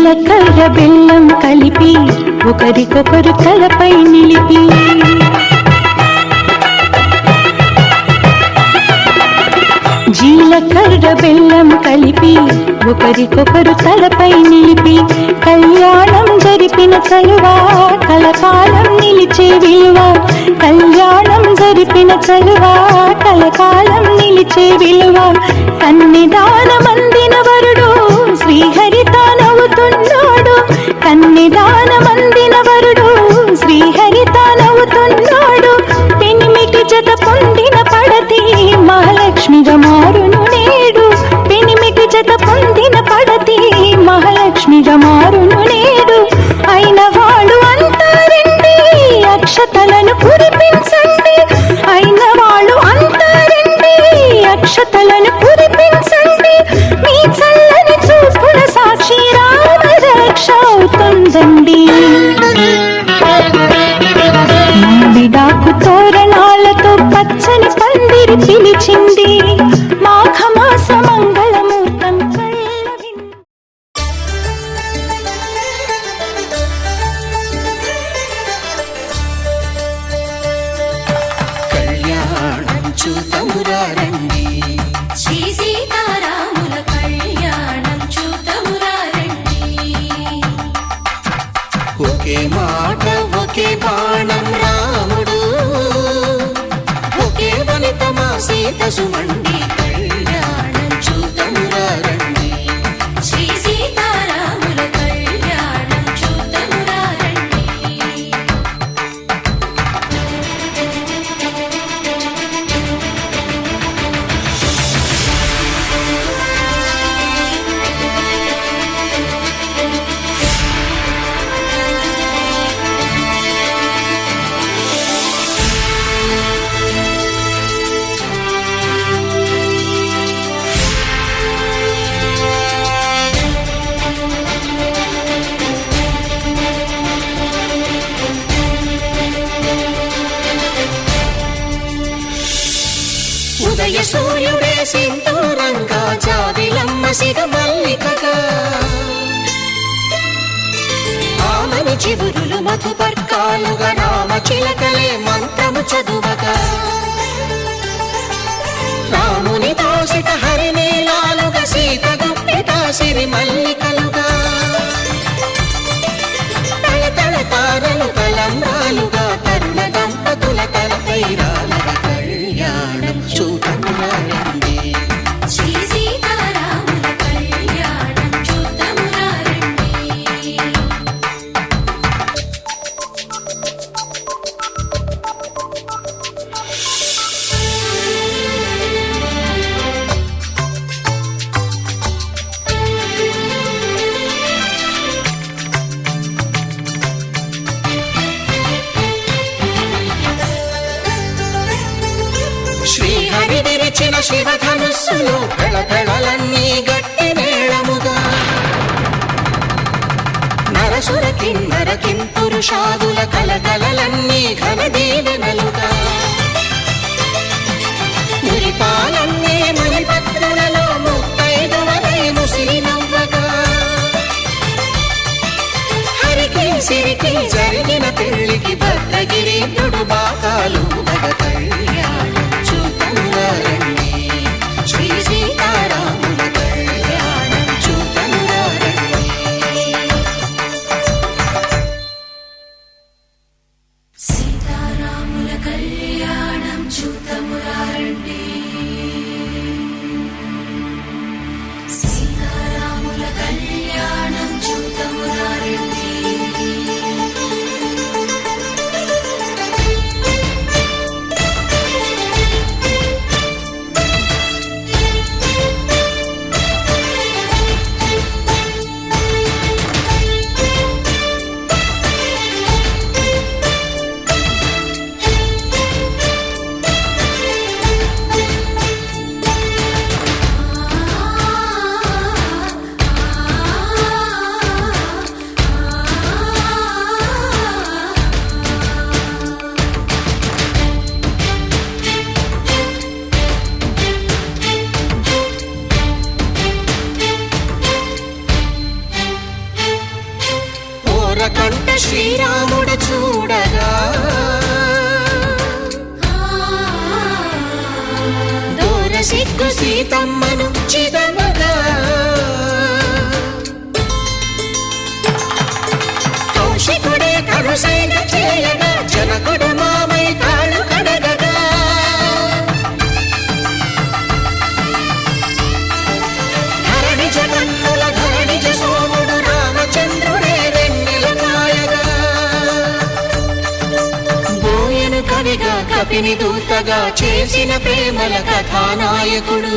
జీలకర్ర బెల్లం కలిపి ఒకరికొకరు తలపై నిలిపి జీలకర్ర బెల్లం కలిపి ఒకరికొకరు తలపై నిలిపి కళ్యాణం జరిపిన చలువా కలకాలం నిలిచే విలువ కళ్యాణం జరిపిన చలువా కలకాలం నిలిచే విలువ కన్నిదానమందిన వరుడు శ్రీహరి తానవుతున్నాడు కన్నిదానమందిన వరుడు శ్రీహరి తానవుతున్నాడు పెనిమిటి జత పొందిన పడతి మహాలక్ష్మిగా మారును నేడు పెనిమిటి జత పొందిన పడతి మహాలక్ష్మిగా మారును నేడు అయిన వాళ్ళు అంటారండి అక్షతలను కురిపించండి అయిన వాళ్ళు అంటారండి అక్షతలను కురిపించండి మీ చల్లని చూపుల సాక్షి రామ రక్ష అవుతుందండి మామిడాకు తోరణాలతో పచ్చని పందిరి పిలిచింది మాఘమాస మంగళమూర్తం కళ్యాణం చూతమురారండి శ్రీ సీతారాముల కళ్యాణం చూతమురారండి ఒకే మాట ఒకే బాణం రాముడు ఒకే వనిత మా సీత సుమండి కళ్యాణం చూతమురారండి శ్రీ సీతారాముల కళ్యాణం చూతమురారండి ఉదయ సూర్యుడే సింధూరంగా జాబిలమ్మ సిగ మల్లికగా ఆమని చివురులు మధుపర్కాలుగా రామ చిలకలే మంత్రము చదువగా రాముని దోసిట హరినీలాలుగా సీత గుప్పిట సిరి మల్లికలుగా తల తల తారలు తలంబ్రాలుగా తరుణ దంపతుల తలపై రాలగా కళ్యాణం చూతమురారండి శ్రీ సీతారాముల కళ్యాణం చూతమురారండి శ్రీహరి విరిచిన శివధనుస్సులు పెళపెళలన్నీ గట్టి మేళముగా నరసుర కిన్నర కింపురుషాదుల కలకలలన్నీ ఘన దీవెనలుగా మురిపాలన్నీ మణిపత్రులలో ముత్తైదువలై ముసిరి నవ్వగా హరికి సిరికి జరిగిన పెళ్లికి భద్రగిరి బాకాలు మగ కళ్యాణం చూతమురారండి శ్రీ సీతారాముల కళ్యాణం చూతమురారండి సీతారాముల కళ్యాణం చూతమురారండి సీతారాముల కళ్యాణం చూతమురారండి శ్రీరాముడు చూడగా దూర సిగ్గు సీతమ్మను చిదమగా కౌశికుడే కరుసైన చేయగా జనకుడు మామై కాళ్ళు కడగగా ధరణి జగన్నుల ధరణిజ సోముడు రామచంద్రుడే వెన్నెల కాయగా బోయను కవిగా కపిని దూతగా చేసిన ప్రేమల కథానాయకుడు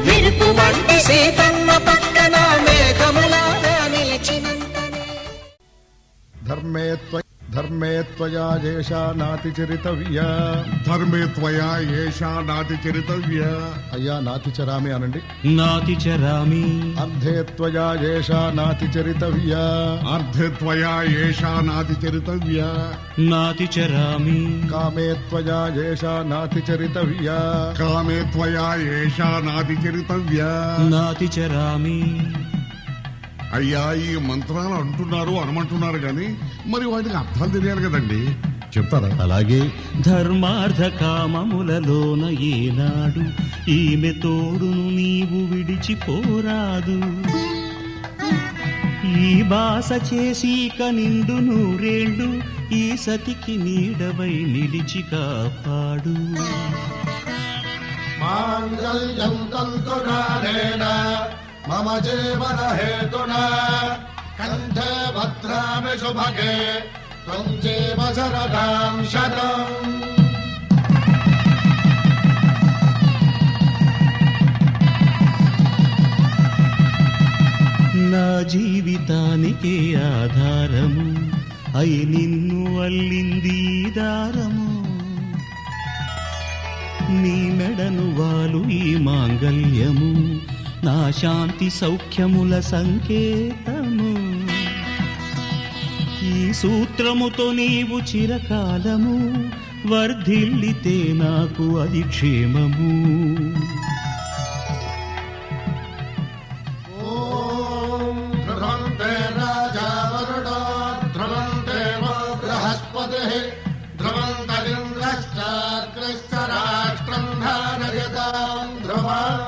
మెరుపు వంటి సీతమ్మ పక్కన మేఘములాగా నిలిచినంతనే ధర్మే త్వయా ఏషా నాతి చరితవ్యా. ధర్మే త్వయా ఏషా నాతి చరితవ్యా. అయ్యా నాతి చరామి అనండి. నాతి చరామి. అర్ధే త్వయా ఏషా నాతి చరితవ్యా. అర్ధే త్వయా ఏషా నాతి చరితవ్యా. నాతి చరామి. కామే త్వయా ఏషా నాతి చరితవ్యా. కామే త్వయా ఏషా నాతి చరితవ్యా. నాతి చరామి. అయ్యా ఈ మంత్రాలు అంటున్నారు అనమంటున్నారు గాని మరి వాటికి అర్థాలు తెలియాలి కదండి, చెప్తారా? అలాగే ధర్మార్థ కామములలోన ఏనాడు ఈమె తోడును నీవు విడిచిపోరాదు. ఈ బాస చేసి కనిండు నూరేళ్ళు ఈ సతికి నీడవై నిలిచి కాపాడు. మాంగళ్యం తంతునానేన మమ జీవన హేతునా కంఠే భద్రామి శుభగే త్వం జీవ శరదాం శతం. నా జీవితానికే ఆధారము అయి నిన్ను అల్లింది దారము. నీ మెడను వాలు ఈ మాంగళ్యము నా శాంతి సౌఖ్యముల సంకేతము. ఈ సూత్రముతో నీవు చిరకాలము వర్ధిల్లితే నాకు అది క్షేమము. ఓం ధ్రువంతే రాజా వరుణో ధ్రువంతే బృహస్పతిః ధ్రువంతరింద్రశ్చాగ్రశ్చ రాష్ట్రం ధారయతాం ధ్రువం.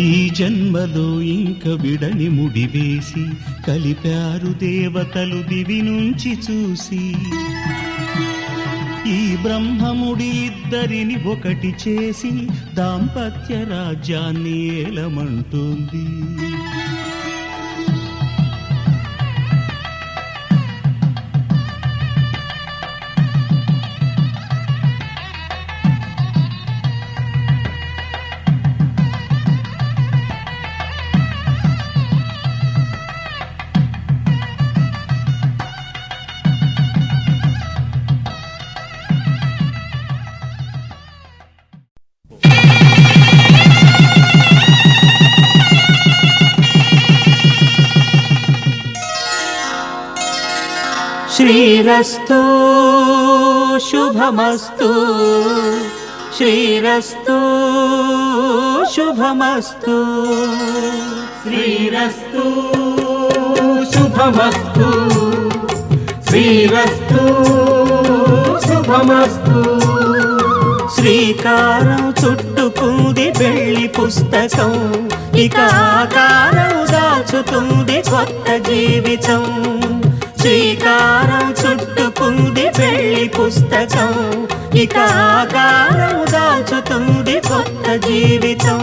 ఈ జన్మలో ఇంక విడని ముడివేసి కలిపారు దేవతలు దివి నుంచి చూసి. ఈ బ్రహ్మముడి ఇద్దరిని ఒకటి చేసి దాంపత్య రాజ్యాన్ని ఏలమంటుంది. శ్రీరస్తు శుభమస్తు శ్రీరస్తు శుభమస్తు శ్రీరస్తు శుభమస్తు శ్రీరస్తు శుభమస్తు. శ్రీకారం చుట్టుకుంది వెళ్లి పుస్తకం ఇక ఆకారం దాచుతుంది కొత్త జీవితం. శ్రీకారం చుట్టుకుంది వెళ్లి పుస్తకం ఇక ఆకారం దాచుతుంది కొత్త జీవితం.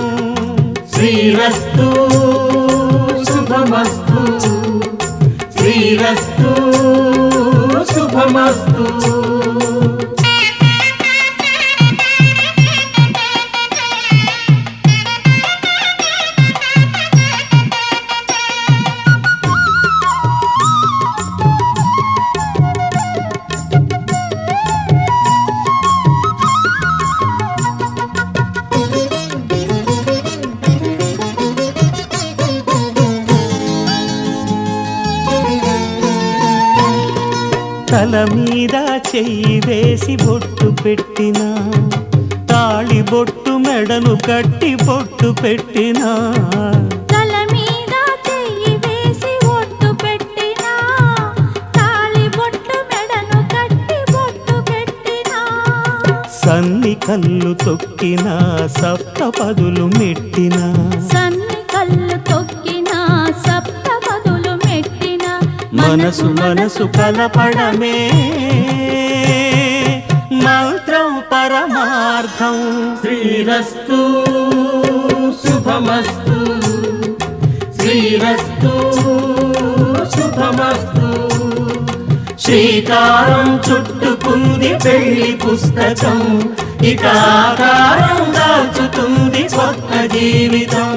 శ్రీరస్తు శుభమస్తు శ్రీరస్తు శుభమస్తు. తల మీద చెయ్యి వేసి బొట్టు పెట్టినా తాళి బొట్టు మెడను కట్టి బొట్టు పెట్టినా. తల మీద సన్ని కళ్ళు తొక్కిన సప్తపదులు మెట్టిన సన్ని కళ్ళు తొక్కిన సప్తపదులు మెట్టిన మనసు మనసు కలపడమే మంత్రం పరమార్థం. శ్రీరస్తు శుభమస్తు, శ్రీరస్తు శుభమస్తు. శ్రీకారం చుట్టుకుంది పెళ్లి పుస్తకం, ఇక ఆకారం దాల్చుతుంది కొత్త జీవితం.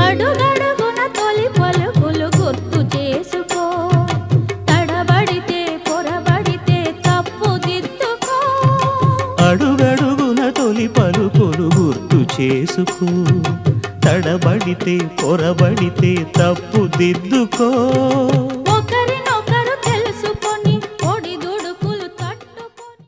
అడుగడుగున తొలి పలుకులు గుర్తు చేసుకో, తడబడితే పొరబడితే తప్పుదిద్దుకో. అడుగడుగున తొలి పలుకులు గుర్తు చేసుకో, తడబడితే పొరబడితే తప్పుదిద్దుకో. ఒకరినొకరు తెలుసుకొని ఒడిదుడుకులు తట్టుకొని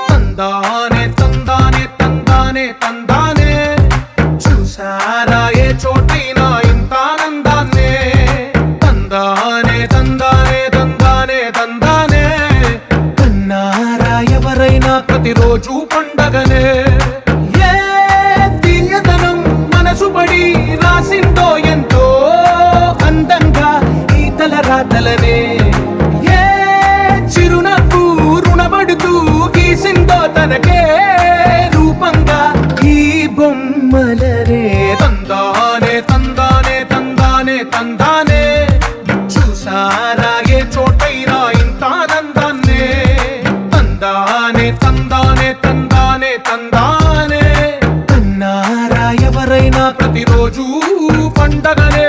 తందానే తందానే తందానే తందానే, చూసారా ఏ చోటైనా ఇంత ఆనందాన్నే. తందానే తందానే తందానే తందానే, కన్నారా ఎవరైనా ప్రతిరోజు పండగనే. ఏ తీయదనం మనసు పడి రాసిందో ఎంతో అందంగా ఈ తల రాతలనే. ఏ చిరునవ్వు రుణపడుతూ గీసిందో తనకే రూపంగా ఈ బొమ్మలనే. తందానే తందానే తందానే తందానే, చూసారా ఏ చోటైనా ఇంత ఆనందాన్నే. తందానే తందానే తందానే తందానే, కన్నారా ఎవరైనా ప్రతిరోజు పండగనే.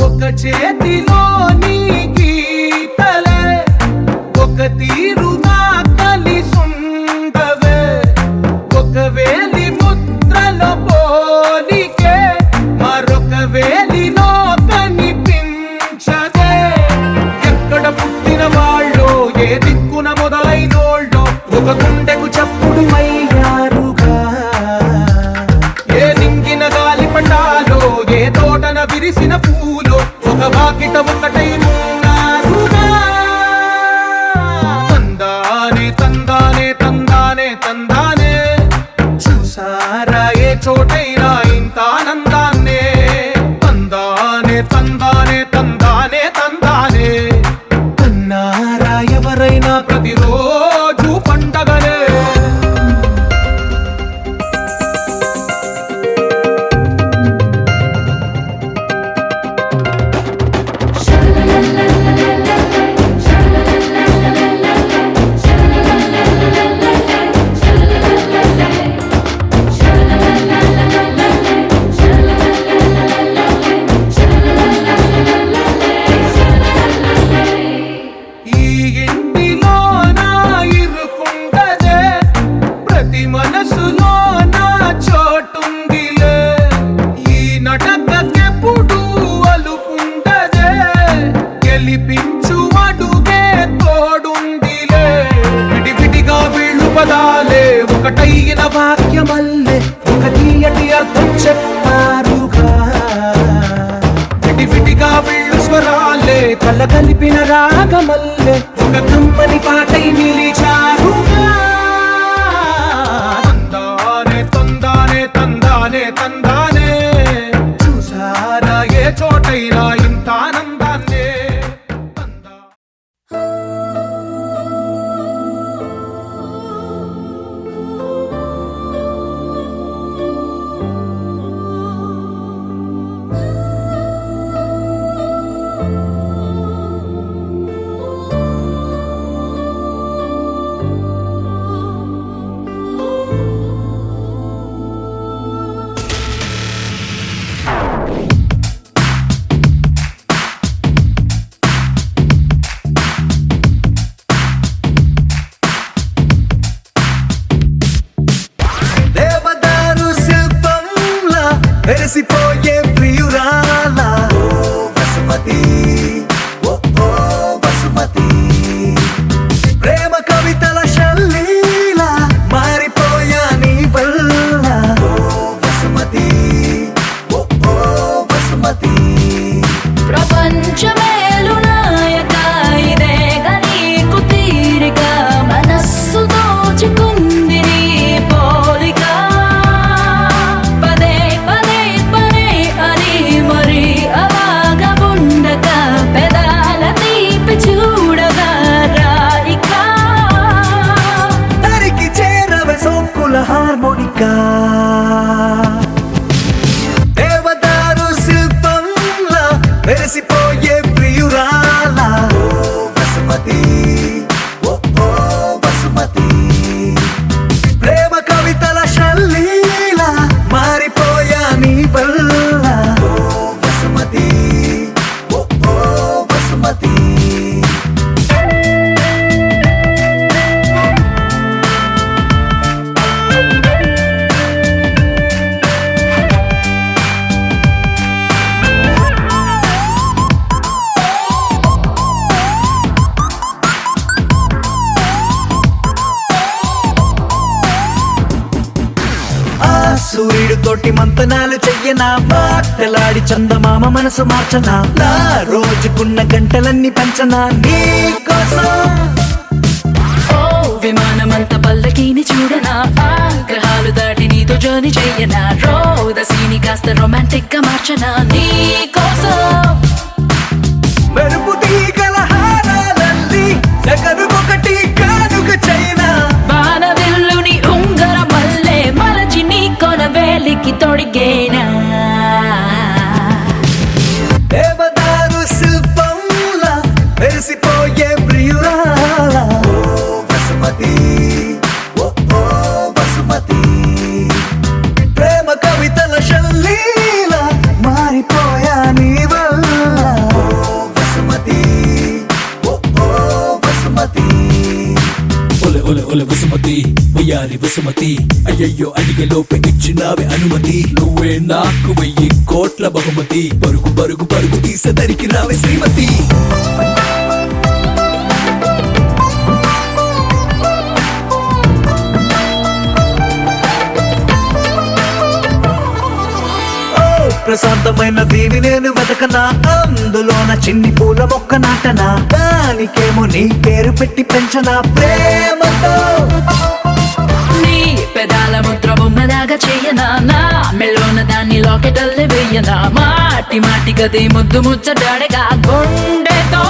ఒక చేతిలో నీ గీతలే, ఒక తీరుగా కలిసుండవే. ఒక వేలి ముద్రలో పోలికే మరొక వేలిలో కనిపించదే. ఎక్కడ పుట్టిన వాళ్ళో ఏ దిక్కున మొదలైనోళ్ళో ఒక గుండెకు చప్పుడు అయ్యారుగా. ఏ నింగిన గాలి పటాలో ఏ తోటన విరిసిన పూలో ఒక వాకిట ఒకటై ఉన్నారుగా. తందానే తందానే తందానే తందానే, చూసారా ఏ చోటైనా ఇంత ఆనందాన్నే. తందానే తందానే తందానే తందానే, కన్నారా ఎవరైనా ప్రతిరోజు పండగనే. ఈ ఇంటిలో నా ఇరుకుండదే, ప్రతి మనసులో నా చోటుందిలే. ఈ నటకెప్పుడు అలుకుండదే, గెలిపించు అడుగే తోడుందిలే. విడివిడిగా వీళ్ళు పదాలే ఒకటైన వాక్యమల్లే ఒక తీయటి అర్థం చెప్పారుగా. కలగలిపిన రాగమల్లె ఒక కమ్మని పాటై నిలిచారుగా. తందానే తందానే తందానే తందానే, చూసారా ఏ చోటైనా ఇంత ఆనందాన్నే. వెరసిపోయే ప్రియురాల ఓ వసుమతి, ఓ ఓ వసుమతి, ప్రేమ కవితల శల్లీల మారిపోయా నీ వల్ల ఓ వసుమతి, ఓ ఓ వసుమతి. ప్రపంచమేలు నాయక ఇదేగ నీకు తీరిక, మనస్సు దోచుకుంది నీ పోలిక. పదే పదే పదే అని మరి అలాగ ఉండక, పెదాల తీపి చూడగా రాయిక. తరికి చేరవే సోకుల హార్మోనికా, దేవదారు శిల్పంలా వెరసిపోయే ప్రియురాల ఓ వసుమతి, ఓ ఓ వసుమతి, ప్రేమ కవితల శల్లీల మారిపోయా నీ వల్ల ఓ వసుమతి, ఓ ఓ వసుమతి. సూర్యుడు తోటి మంతనాలు చెయ్యనా, మాటలాడి చందమామ మనసు మార్చనా, నా రోజుకున్న గంటలన్నీ పంచనా నీ కోసం. ఓ విమానమంత పల్లకీని చూడనా, ఆగ్రహాలు దాటి నీతో జర్నీ చెయ్యనా, రోదసీని కాస్త రొమాంటిక్ గా మార్చనా నీ కోసం. మెరుపు తీగల హారాలల్లి జగనుకొకటి కానుక చైనా, బాణవిల్లుని ఉంగర మల్లె మలచి నీ కొన వేలికి తొడిగేనా. దేవదారు శిల్పంలా వెరసిపోయే ప్రియురాల ఓ వసుమతి, ఓ ఓ వసుమతి, ప్రేమ కవితల శల్లీల మారిపోయా నీ వల్ల ఓ వసుమతి, ఓ ఓ వసుమతి. ఒలె ఒలె ఒలె వసుమతి, వయ్యారి వసుమతి, అయ్యయ్యో అడిగే లోపే ఇచ్చినావే అనుమతి. నువ్వే నాకు 1000 కోట్ల బహుమతి, పరుగు పరుగు పరుగు తీసదరికి రావే శ్రీమతి. ప్రశాంతమైన దీవి నేను వెతకనా, అందులోన చిన్ని పూల మొక్క నాటనా, దానికేమో నీ పేరు పెట్టి పెంచనా ప్రేమతో. నీ పెదాల ముద్ర బొమ్మలాగా చెయ్యనా, నా మెల్లోన దాన్ని లాకెటల్లే వెయ్యనా, మాటి మాటి గది ముద్దు ముచ్చటాడగా గుండెతో.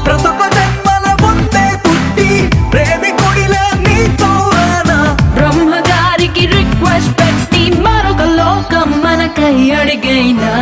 ప్రతొక జన్మల ముందే పుట్టి ప్రేమికుడిలా నీతో రానా, బ్రహ్మగారికి రిక్వెస్ట్ పెట్టి మరొక లోకం మనకై అడిగైనా.